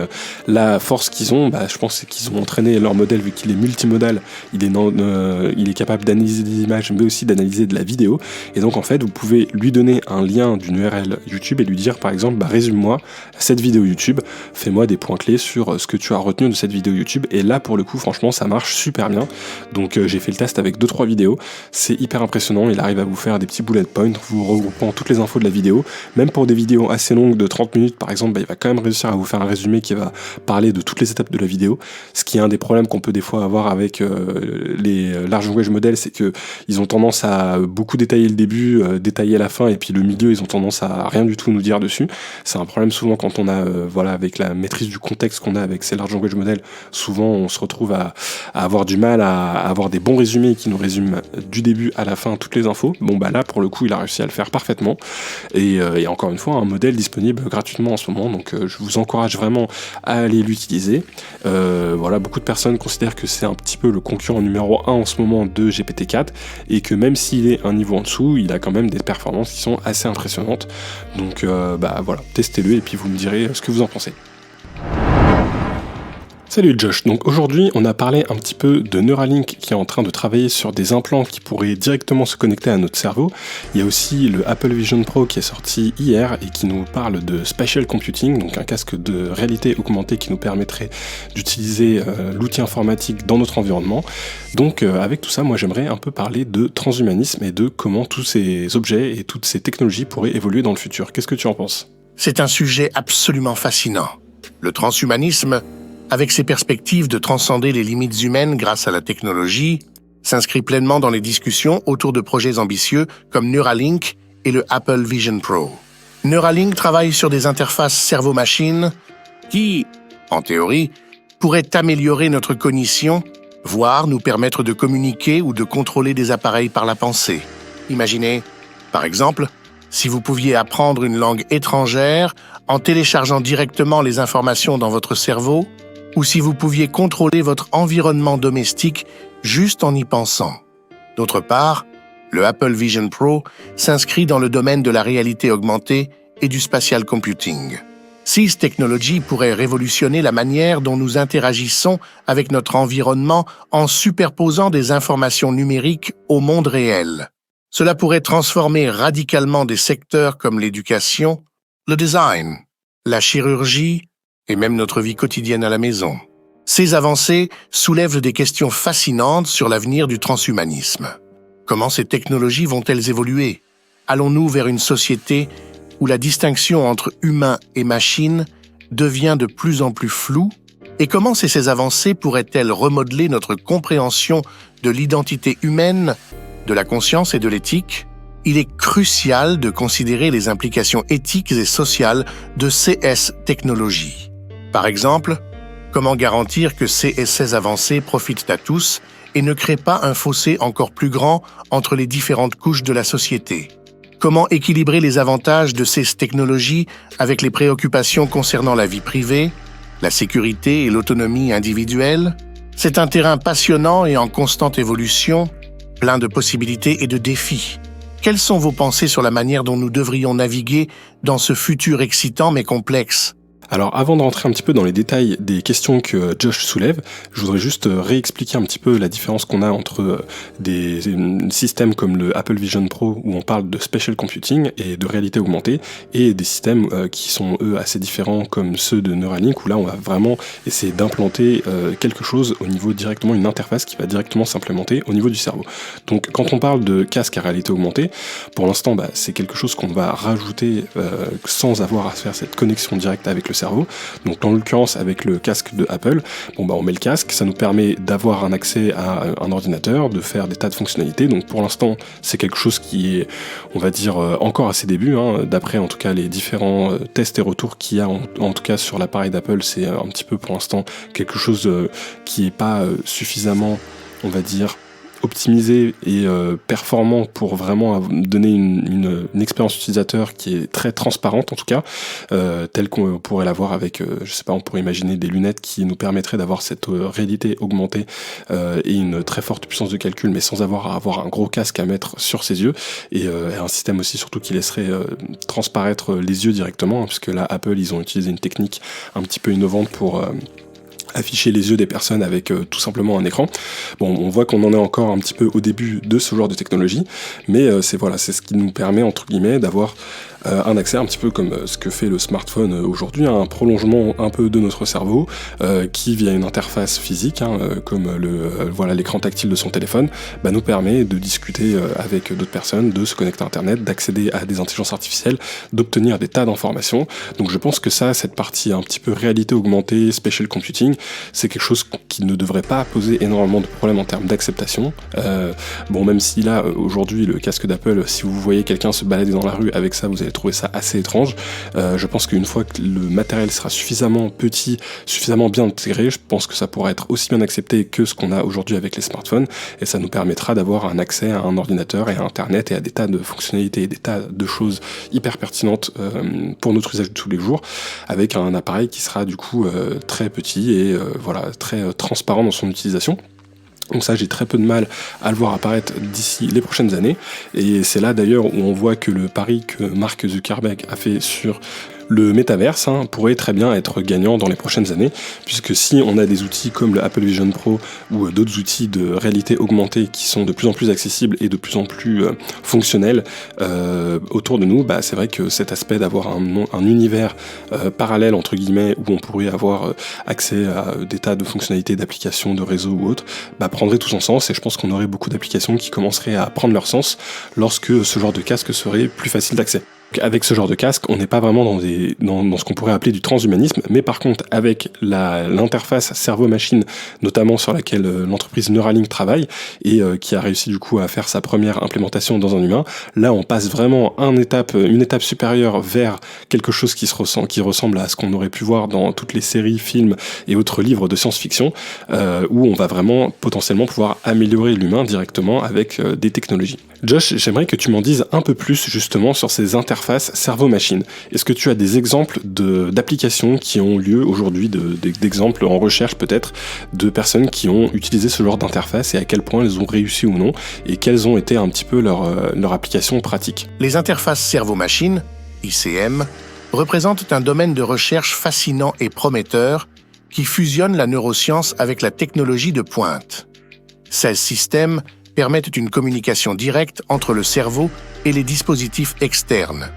la force qu'ils ont, je pense, c'est qu'ils ont entraîné leur modèle, vu qu'il est multimodal, il est capable d'analyser des images, mais aussi d'analyser de la vidéo. Et donc en fait, vous pouvez lui donner un lien d'une URL YouTube et lui dire par exemple, résume-moi cette vidéo YouTube, fais-moi des points clés sur ce que tu as retenu de cette vidéo YouTube. Et là, pour le coup, franchement, ça marche super bien. Donc j'ai fait le test avec 2-3 vidéos, c'est hyper impressionnant. Il arrive à vous faire des petits bullet points, vous regroupant toutes les infos de la vidéo. Même pour des vidéos assez longues de 30 minutes par exemple, il va quand même réussir à vous faire un résumé qui va parler de toutes les étapes de la vidéo, ce qui est un des problèmes qu'on peut des fois avoir avec les large language models, c'est que ils ont tendance à beaucoup détailler le début, détailler la fin, et puis le milieu ils ont tendance à rien du tout nous dire dessus. C'est un problème souvent quand on a avec la maîtrise du contexte qu'on a avec ces large language models, souvent on se retrouve à avoir du mal à avoir des bons résumés qui nous résument du début à la fin toutes les infos. Là pour le coup il a réussi à le faire parfaitement, et encore une fois un modèle disponible gratuitement en ce moment, donc je vous encourage vraiment à aller l'utiliser. Beaucoup de personnes considèrent que c'est un petit peu le concurrent numéro 1 en ce moment de GPT-4, et que même s'il est un niveau en dessous, il a quand même des performances qui sont assez impressionnantes. Donc testez-le et puis vous me direz ce que vous en pensez. Salut Josh, donc aujourd'hui on a parlé un petit peu de Neuralink qui est en train de travailler sur des implants qui pourraient directement se connecter à notre cerveau. Il y a aussi le Apple Vision Pro qui est sorti hier et qui nous parle de Spatial Computing, donc un casque de réalité augmentée qui nous permettrait d'utiliser l'outil informatique dans notre environnement. Donc avec tout ça, moi j'aimerais un peu parler de transhumanisme et de comment tous ces objets et toutes ces technologies pourraient évoluer dans le futur. Qu'est-ce que tu en penses ? C'est un sujet absolument fascinant. Le transhumanisme, avec ses perspectives de transcender les limites humaines grâce à la technologie, s'inscrit pleinement dans les discussions autour de projets ambitieux comme Neuralink et le Apple Vision Pro. Neuralink travaille sur des interfaces cerveau-machine qui, en théorie, pourraient améliorer notre cognition, voire nous permettre de communiquer ou de contrôler des appareils par la pensée. Imaginez, par exemple, si vous pouviez apprendre une langue étrangère en téléchargeant directement les informations dans votre cerveau, ou si vous pouviez contrôler votre environnement domestique juste en y pensant. D'autre part, le Apple Vision Pro s'inscrit dans le domaine de la réalité augmentée et du spatial computing. Ces technologies pourraient révolutionner la manière dont nous interagissons avec notre environnement en superposant des informations numériques au monde réel. Cela pourrait transformer radicalement des secteurs comme l'éducation, le design, la chirurgie et même notre vie quotidienne à la maison. Ces avancées soulèvent des questions fascinantes sur l'avenir du transhumanisme. Comment ces technologies vont-elles évoluer? Allons-nous vers une société où la distinction entre humain et machine devient de plus en plus floue? Et comment ces avancées pourraient-elles remodeler notre compréhension de l'identité humaine, de la conscience et de l'éthique? Il est crucial de considérer les implications éthiques et sociales de ces technologies. Par exemple, comment garantir que ces avancées profitent à tous et ne créent pas un fossé encore plus grand entre les différentes couches de la société? Comment équilibrer les avantages de ces technologies avec les préoccupations concernant la vie privée, la sécurité et l'autonomie individuelle? C'est un terrain passionnant et en constante évolution, plein de possibilités et de défis. Quelles sont vos pensées sur la manière dont nous devrions naviguer dans ce futur excitant mais complexe? Alors avant de rentrer un petit peu dans les détails des questions que Josh soulève, je voudrais juste réexpliquer un petit peu la différence qu'on a entre des systèmes comme le Apple Vision Pro où on parle de spatial computing et de réalité augmentée et des systèmes qui sont eux assez différents comme ceux de Neuralink où là on va vraiment essayer d'implanter quelque chose au niveau directement, une interface qui va directement s'implémenter au niveau du cerveau. Donc quand on parle de casque à réalité augmentée, pour l'instant c'est quelque chose qu'on va rajouter sans avoir à faire cette connexion directe avec le cerveau. Donc en l'occurrence avec le casque de Apple, on met le casque, ça nous permet d'avoir un accès à un ordinateur, de faire des tas de fonctionnalités. Donc pour l'instant c'est quelque chose qui est, on va dire, encore à ses débuts, d'après en tout cas les différents tests et retours qu'il y a en tout cas sur l'appareil d'Apple, c'est un petit peu pour l'instant quelque chose qui est pas suffisamment, on va dire, optimisé et performant pour vraiment donner une expérience utilisateur qui est très transparente en tout cas, telle qu'on pourrait l'avoir avec, je sais pas, on pourrait imaginer des lunettes qui nous permettraient d'avoir cette réalité augmentée et une très forte puissance de calcul, mais sans avoir à avoir un gros casque à mettre sur ses yeux et un système aussi surtout qui laisserait transparaître les yeux directement, puisque là Apple ils ont utilisé une technique un petit peu innovante pour afficher les yeux des personnes avec tout simplement un écran. Bon, on voit qu'on en est encore un petit peu au début de ce genre de technologie, mais c'est ce qui nous permet entre guillemets d'avoir un accès un petit peu comme ce que fait le smartphone aujourd'hui, un prolongement un peu de notre cerveau qui via une interface physique comme l'écran tactile de son téléphone nous permet de discuter avec d'autres personnes, de se connecter à internet, d'accéder à des intelligences artificielles, d'obtenir des tas d'informations. Donc je pense que cette partie un petit peu réalité augmentée, spatial computing, c'est quelque chose qui ne devrait pas poser énormément de problèmes en termes d'acceptation. Même si là aujourd'hui le casque d'Apple, si vous voyez quelqu'un se balader dans la rue avec ça, vous allez trouver ça assez étrange. Je pense qu'une fois que le matériel sera suffisamment petit, suffisamment bien intégré, je pense que ça pourra être aussi bien accepté que ce qu'on a aujourd'hui avec les smartphones, et ça nous permettra d'avoir un accès à un ordinateur et à internet et à des tas de fonctionnalités et des tas de choses hyper pertinentes pour notre usage de tous les jours, avec un appareil qui sera du coup très petit et très transparent dans son utilisation. Donc ça, j'ai très peu de mal à le voir apparaître d'ici les prochaines années. Et c'est là d'ailleurs où on voit que le pari que Mark Zuckerberg a fait sur le métaverse pourrait très bien être gagnant dans les prochaines années, puisque si on a des outils comme le Apple Vision Pro ou d'autres outils de réalité augmentée qui sont de plus en plus accessibles et de plus en plus fonctionnels autour de nous, c'est vrai que cet aspect d'avoir un univers parallèle entre guillemets où on pourrait avoir accès à des tas de fonctionnalités d'applications, de réseaux ou autres, prendrait tout son sens, et je pense qu'on aurait beaucoup d'applications qui commenceraient à prendre leur sens lorsque ce genre de casque serait plus facile d'accès. Avec ce genre de casque, on n'est pas vraiment dans ce qu'on pourrait appeler du transhumanisme, mais par contre avec l'interface cerveau-machine, notamment sur laquelle l'entreprise Neuralink travaille et qui a réussi du coup à faire sa première implémentation dans un humain, là on passe vraiment une étape supérieure vers quelque chose qui ressemble à ce qu'on aurait pu voir dans toutes les séries, films et autres livres de science-fiction, où on va vraiment potentiellement pouvoir améliorer l'humain directement avec des technologies. Josh, j'aimerais que tu m'en dises un peu plus justement sur ces interfaces d'interface cerveau-machine. Est-ce que tu as des exemples d'applications qui ont lieu aujourd'hui, d'exemples en recherche peut-être, de personnes qui ont utilisé ce genre d'interface et à quel point elles ont réussi ou non, et quelles ont été un petit peu leur application pratique? Les interfaces cerveau-machine, ICM, représentent un domaine de recherche fascinant et prometteur qui fusionne la neuroscience avec la technologie de pointe. 16 systèmes permettent une communication directe entre le cerveau et les dispositifs externes.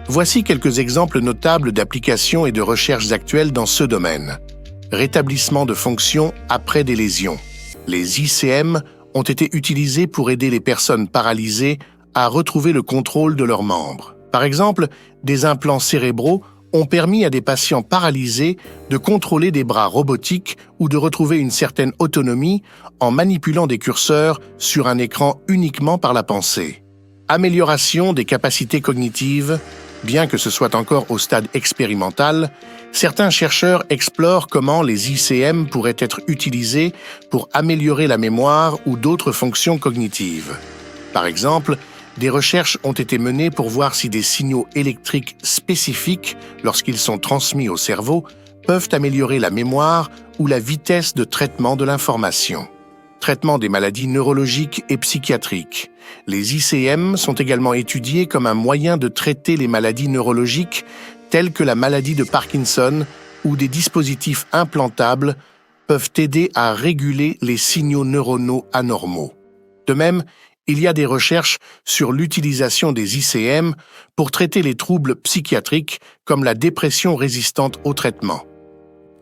Voici quelques exemples notables d'applications et de recherches actuelles dans ce domaine. Rétablissement de fonctions après des lésions. Les ICM ont été utilisés pour aider les personnes paralysées à retrouver le contrôle de leurs membres. Par exemple, des implants cérébraux ont permis à des patients paralysés de contrôler des bras robotiques ou de retrouver une certaine autonomie en manipulant des curseurs sur un écran uniquement par la pensée. Amélioration des capacités cognitives. Bien que ce soit encore au stade expérimental, certains chercheurs explorent comment les ICM pourraient être utilisés pour améliorer la mémoire ou d'autres fonctions cognitives. Par exemple, des recherches ont été menées pour voir si des signaux électriques spécifiques, lorsqu'ils sont transmis au cerveau, peuvent améliorer la mémoire ou la vitesse de traitement de l'information. Traitement des maladies neurologiques et psychiatriques. Les ICM sont également étudiés comme un moyen de traiter les maladies neurologiques telles que la maladie de Parkinson, où des dispositifs implantables peuvent aider à réguler les signaux neuronaux anormaux. De même, il y a des recherches sur l'utilisation des ICM pour traiter les troubles psychiatriques comme la dépression résistante au traitement.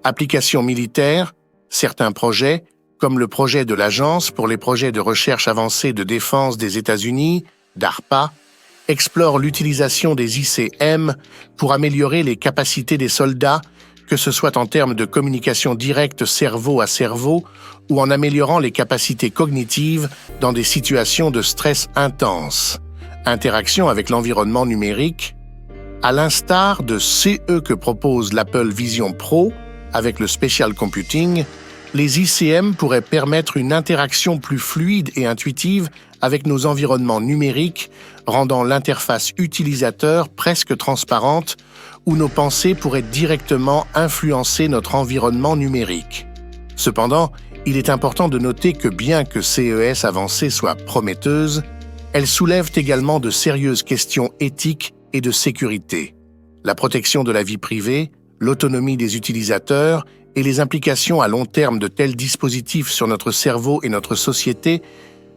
Applications militaires, certains projets, comme le projet de l'Agence pour les projets de recherche avancée de défense des États-Unis, DARPA, explorent l'utilisation des ICM pour améliorer les capacités des soldats, que ce soit en termes de communication directe cerveau à cerveau ou en améliorant les capacités cognitives dans des situations de stress intense. Interaction avec l'environnement numérique. À l'instar de CE que propose l'Apple Vision Pro avec le Spatial Computing, les ICM pourraient permettre une interaction plus fluide et intuitive avec nos environnements numériques, rendant l'interface utilisateur presque transparente, où nos pensées pourraient directement influencer notre environnement numérique. Cependant, il est important de noter que bien que CES avancées soient prometteuses, elles soulèvent également de sérieuses questions éthiques et de sécurité. La protection de la vie privée, l'autonomie des utilisateurs et les implications à long terme de tels dispositifs sur notre cerveau et notre société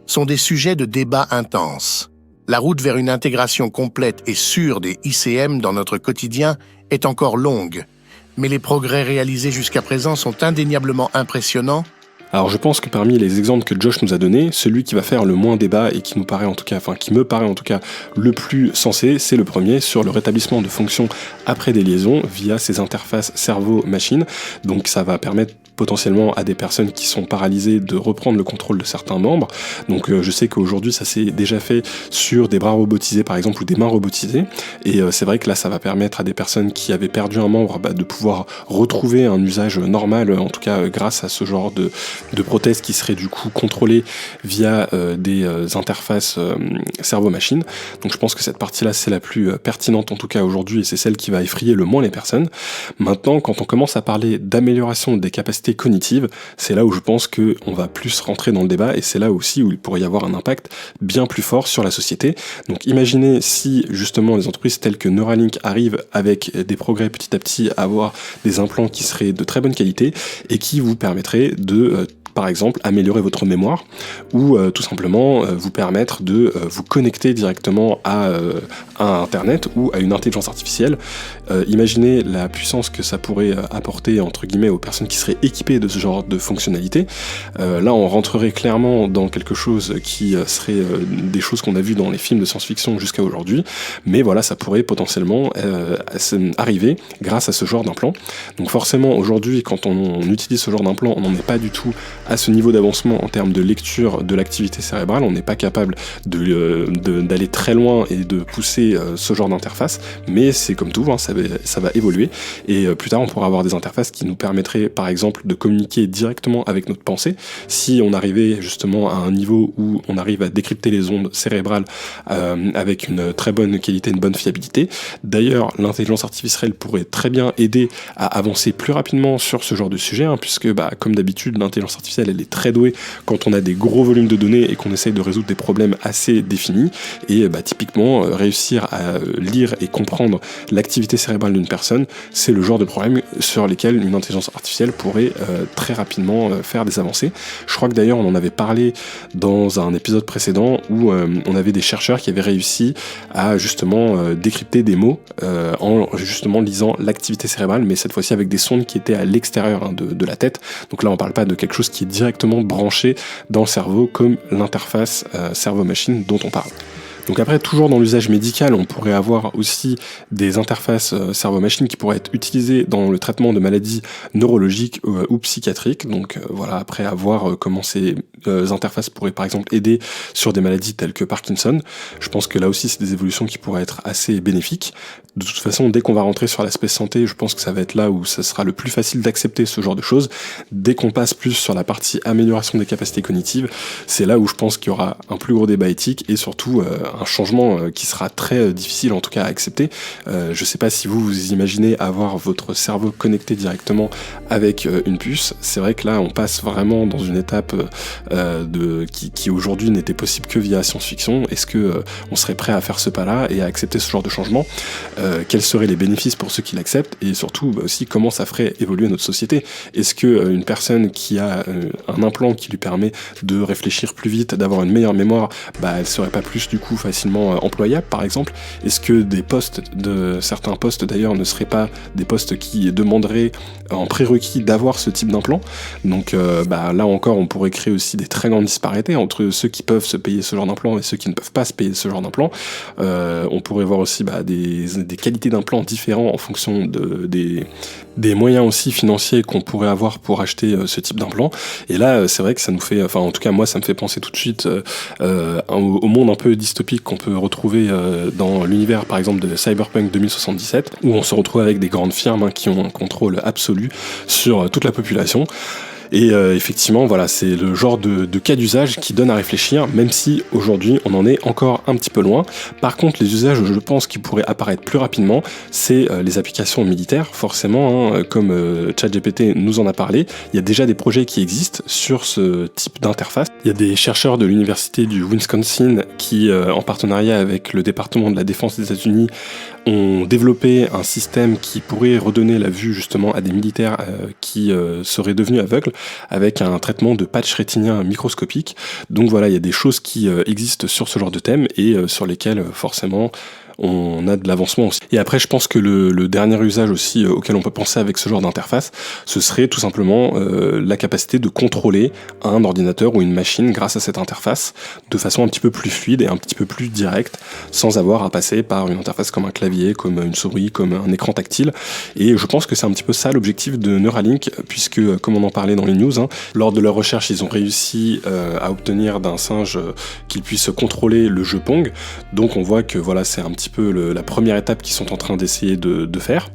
sont des sujets de débat intenses. La route vers une intégration complète et sûre des ICM dans notre quotidien est encore longue, mais les progrès réalisés jusqu'à présent sont indéniablement impressionnants. Alors je pense que parmi les exemples que Josh nous a donnés, celui qui va faire le moins débat et qui me paraît en tout cas le plus sensé, c'est le premier sur le rétablissement de fonctions après des liaisons via ces interfaces cerveau-machine. Donc ça va permettre potentiellement à des personnes qui sont paralysées de reprendre le contrôle de certains membres. Donc je sais qu'aujourd'hui ça s'est déjà fait sur des bras robotisés par exemple ou des mains robotisées, et c'est vrai que là ça va permettre à des personnes qui avaient perdu un membre de pouvoir retrouver un usage normal, en tout cas grâce à ce genre de prothèses qui seraient du coup contrôlées via des interfaces cerveau-machine. Donc je pense que cette partie-là c'est la plus pertinente en tout cas aujourd'hui, et c'est celle qui va effrayer le moins les personnes. Maintenant, quand on commence à parler d'amélioration des capacités cognitives, c'est là où je pense qu'on va plus rentrer dans le débat, et c'est là aussi où il pourrait y avoir un impact bien plus fort sur la société. Donc imaginez si justement les entreprises telles que Neuralink arrivent avec des progrès petit à petit à avoir des implants qui seraient de très bonne qualité et qui vous permettraient de par exemple améliorer votre mémoire ou tout simplement vous permettre de vous connecter directement à Internet ou à une intelligence artificielle. Imaginez la puissance que ça pourrait apporter entre guillemets aux personnes qui seraient équipées de ce genre de fonctionnalités. Là on rentrerait clairement dans quelque chose qui serait des choses qu'on a vues dans les films de science-fiction jusqu'à aujourd'hui, mais voilà, ça pourrait potentiellement arriver grâce à ce genre d'implant. Donc forcément aujourd'hui quand on utilise ce genre d'implant, on n'en est pas du tout à ce niveau d'avancement en termes de lecture de l'activité cérébrale, on n'est pas capable d'aller très loin et de pousser ce genre d'interface, mais c'est comme tout, ça va évoluer, et plus tard on pourra avoir des interfaces qui nous permettraient par exemple de communiquer directement avec notre pensée, si on arrivait justement à un niveau où on arrive à décrypter les ondes cérébrales avec une très bonne qualité, une bonne fiabilité. D'ailleurs, l'intelligence artificielle pourrait très bien aider à avancer plus rapidement sur ce genre de sujet, puisque comme d'habitude, l'intelligence artificielle elle est très douée quand on a des gros volumes de données et qu'on essaye de résoudre des problèmes assez définis, et typiquement réussir à lire et comprendre l'activité cérébrale d'une personne, c'est le genre de problème sur lesquels une intelligence artificielle pourrait très rapidement faire des avancées. Je crois que d'ailleurs on en avait parlé dans un épisode précédent où on avait des chercheurs qui avaient réussi à justement décrypter des mots en justement lisant l'activité cérébrale, mais cette fois-ci avec des sondes qui étaient à l'extérieur de la tête. Donc là on parle pas de quelque chose qui est directement branché dans le cerveau comme l'interface cerveau-machine dont on parle. Donc après, toujours dans l'usage médical, on pourrait avoir aussi des interfaces cerveau-machine qui pourraient être utilisées dans le traitement de maladies neurologiques ou psychiatriques. Donc voilà, après à voir comment ces interfaces pourraient par exemple aider sur des maladies telles que Parkinson. Je pense que là aussi c'est des évolutions qui pourraient être assez bénéfiques. De toute façon, dès qu'on va rentrer sur l'aspect santé, je pense que ça va être là où ça sera le plus facile d'accepter ce genre de choses. Dès qu'on passe plus sur la partie amélioration des capacités cognitives, c'est là où je pense qu'il y aura un plus gros débat éthique et surtout un changement qui sera très difficile en tout cas à accepter. Je sais pas si vous imaginez avoir votre cerveau connecté directement avec une puce. C'est vrai que là on passe vraiment dans une étape qui aujourd'hui n'était possible que via science-fiction. Est-ce que on serait prêt à faire ce pas-là et à accepter ce genre de changement? Quels seraient les bénéfices pour ceux qui l'acceptent, et surtout aussi comment ça ferait évoluer notre société? Est-ce que une personne qui a un implant qui lui permet de réfléchir plus vite, d'avoir une meilleure mémoire, elle serait pas plus du coup facilement employable par exemple? Est-ce que certains postes d'ailleurs ne seraient pas des postes qui demanderaient en prérequis d'avoir ce type d'implant? Donc là encore on pourrait créer aussi des très grandes disparités entre ceux qui peuvent se payer ce genre d'implant et ceux qui ne peuvent pas se payer ce genre d'implant. On pourrait voir aussi des qualités d'implants différents en fonction des moyens aussi financiers qu'on pourrait avoir pour acheter ce type d'implant. Et là c'est vrai que ça nous fait, en tout cas moi ça me fait penser tout de suite au monde un peu dystopique qu'on peut retrouver dans l'univers par exemple de Cyberpunk 2077, où on se retrouve avec des grandes firmes qui ont un contrôle absolu sur toute la population. Et effectivement, voilà, c'est le genre de cas d'usage qui donne à réfléchir, même si aujourd'hui on en est encore un petit peu loin. Par contre, les usages, je pense, qui pourraient apparaître plus rapidement, c'est les applications militaires, forcément, comme ChatGPT nous en a parlé. Il y a déjà des projets qui existent sur ce type d'interface. Il y a des chercheurs de l'université du Wisconsin qui, en partenariat avec le département de la défense des États-Unis, ont développé un système qui pourrait redonner la vue justement à des militaires qui seraient devenus aveugles, avec un traitement de patch rétinien microscopique. Donc voilà, il y a des choses qui existent sur ce genre de thème et sur lesquelles forcément on a de l'avancement aussi. Et après, je pense que le dernier usage aussi auquel on peut penser avec ce genre d'interface, ce serait tout simplement la capacité de contrôler un ordinateur ou une machine grâce à cette interface de façon un petit peu plus fluide et un petit peu plus directe, sans avoir à passer par une interface comme un clavier, comme une souris, comme un écran tactile. Et je pense que c'est un petit peu ça l'objectif de Neuralink, puisque comme on en parlait dans les news, lors de leur recherche, ils ont réussi à obtenir d'un singe qu'il puisse contrôler le jeu Pong. Donc on voit que voilà, c'est un petit peu la première étape qu'ils sont en train d'essayer de faire.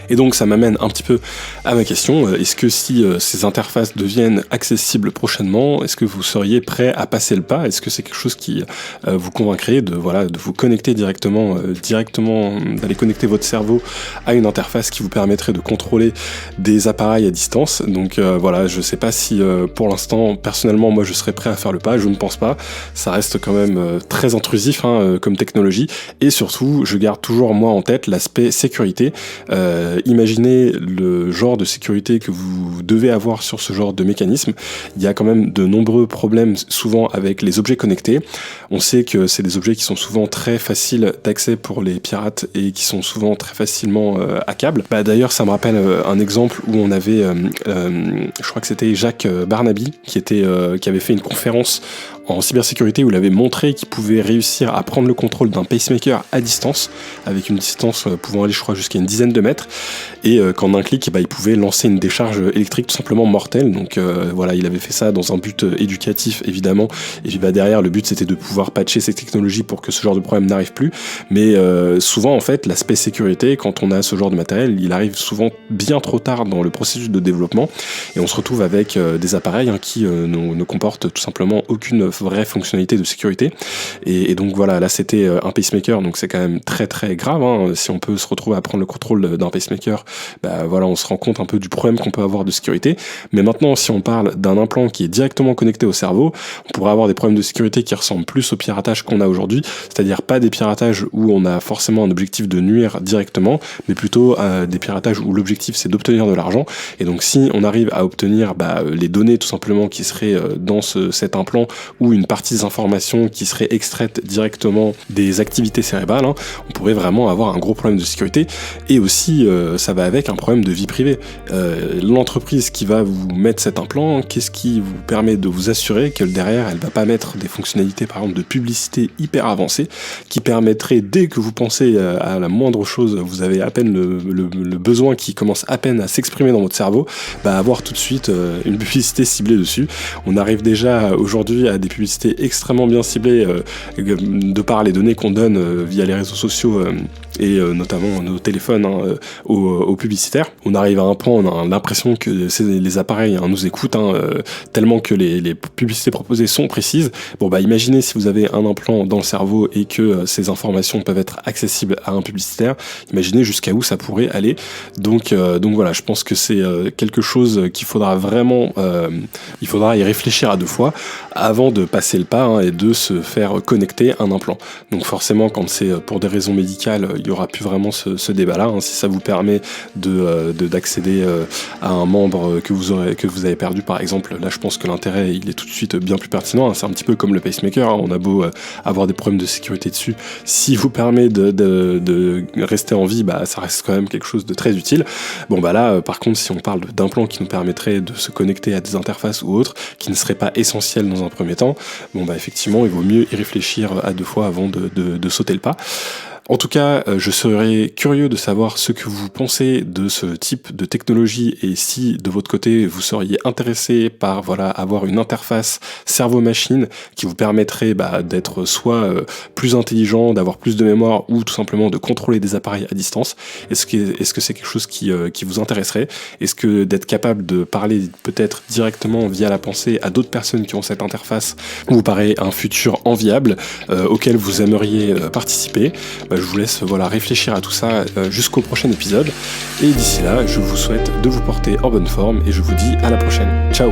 Et donc ça m'amène un petit peu à ma question, est-ce que si ces interfaces deviennent accessibles prochainement, est-ce que vous seriez prêt à passer le pas? Est-ce que c'est quelque chose qui vous convaincrait de vous connecter directement, d'aller connecter votre cerveau à une interface qui vous permettrait de contrôler des appareils à distance? Donc voilà, je sais pas si pour l'instant, personnellement, moi je serais prêt à faire le pas, je ne pense pas. Ça reste quand même très intrusif comme technologie, et surtout, je garde toujours moi en tête l'aspect sécurité. Imaginez le genre de sécurité que vous devez avoir sur ce genre de mécanisme. Il y a quand même de nombreux problèmes souvent avec les objets connectés. On sait que c'est des objets qui sont souvent très faciles d'accès pour les pirates et qui sont souvent très facilement hackables. D'ailleurs, ça me rappelle un exemple où on avait, je crois que c'était Jacques Barnaby qui avait fait une conférence en cybersécurité où il avait montré qu'il pouvait réussir à prendre le contrôle d'un pacemaker à distance, avec une distance pouvant aller je crois jusqu'à une dizaine de mètres, et qu'en un clic il pouvait lancer une décharge électrique tout simplement mortelle. Donc voilà, il avait fait ça dans un but éducatif évidemment, et puis derrière le but c'était de pouvoir patcher ces technologies pour que ce genre de problème n'arrive plus. Mais souvent en fait l'aspect sécurité, quand on a ce genre de matériel, il arrive souvent bien trop tard dans le processus de développement, et on se retrouve avec des appareils qui ne comportent tout simplement aucune vraie fonctionnalité de sécurité. Et donc voilà, là c'était un pacemaker, donc c'est quand même très très grave, hein. Si on peut se retrouver à prendre le contrôle d'un pacemaker, voilà, on se rend compte un peu du problème qu'on peut avoir de sécurité. Mais maintenant, si on parle d'un implant qui est directement connecté au cerveau, on pourrait avoir des problèmes de sécurité qui ressemblent plus au piratage qu'on a aujourd'hui, c'est-à-dire pas des piratages où on a forcément un objectif de nuire directement, mais plutôt des piratages où l'objectif c'est d'obtenir de l'argent. Et donc si on arrive à obtenir les données tout simplement qui seraient dans cet implant, ou une partie des informations qui seraient extraites directement des activités cérébrales, on pourrait vraiment avoir un gros problème de sécurité. Et aussi ça va avec un problème de vie privée. L'entreprise qui va vous mettre cet implant, qu'est-ce qui vous permet de vous assurer que derrière elle va pas mettre des fonctionnalités par exemple de publicité hyper avancées qui permettraient, dès que vous pensez à la moindre chose, vous avez à peine le besoin qui commence à peine à s'exprimer dans votre cerveau, avoir tout de suite une publicité ciblée dessus. On arrive déjà aujourd'hui à des publicités extrêmement bien ciblées de par les données qu'on donne via les réseaux sociaux et notamment nos téléphones aux publicitaires. On arrive à un point, on a l'impression que les appareils nous écoutent tellement que les publicités proposées sont précises. Imaginez si vous avez un implant dans le cerveau et que ces informations peuvent être accessibles à un publicitaire, imaginez jusqu'à où ça pourrait aller. Donc voilà, je pense que c'est quelque chose qu'il faudra vraiment il faudra y réfléchir à deux fois avant de passer le pas et de se faire connecter un implant. Donc forcément, quand c'est pour des raisons médicales, il n'y aura plus vraiment ce débat-là. Si ça vous permet d'accéder à un membre que vous avez perdu par exemple, là je pense que l'intérêt il est tout de suite bien plus pertinent. C'est un petit peu comme le pacemaker, on a beau avoir des problèmes de sécurité dessus, si vous permet de rester en vie, ça reste quand même quelque chose de très utile. Là par contre, si on parle d'implants qui nous permettraient de se connecter à des interfaces ou autres, qui ne seraient pas essentielles dans un premier temps, effectivement il vaut mieux y réfléchir à deux fois avant de sauter le pas. En tout cas, je serais curieux de savoir ce que vous pensez de ce type de technologie, et si de votre côté vous seriez intéressé par avoir une interface cerveau-machine qui vous permettrait d'être soit plus intelligent, d'avoir plus de mémoire, ou tout simplement de contrôler des appareils à distance. Est-ce que c'est quelque chose qui vous intéresserait? Est-ce que d'être capable de parler peut-être directement via la pensée à d'autres personnes qui ont cette interface vous paraît un futur enviable auquel vous aimeriez participer? Je vous laisse réfléchir à tout ça jusqu'au prochain épisode, et d'ici là je vous souhaite de vous porter en bonne forme et je vous dis à la prochaine. Ciao.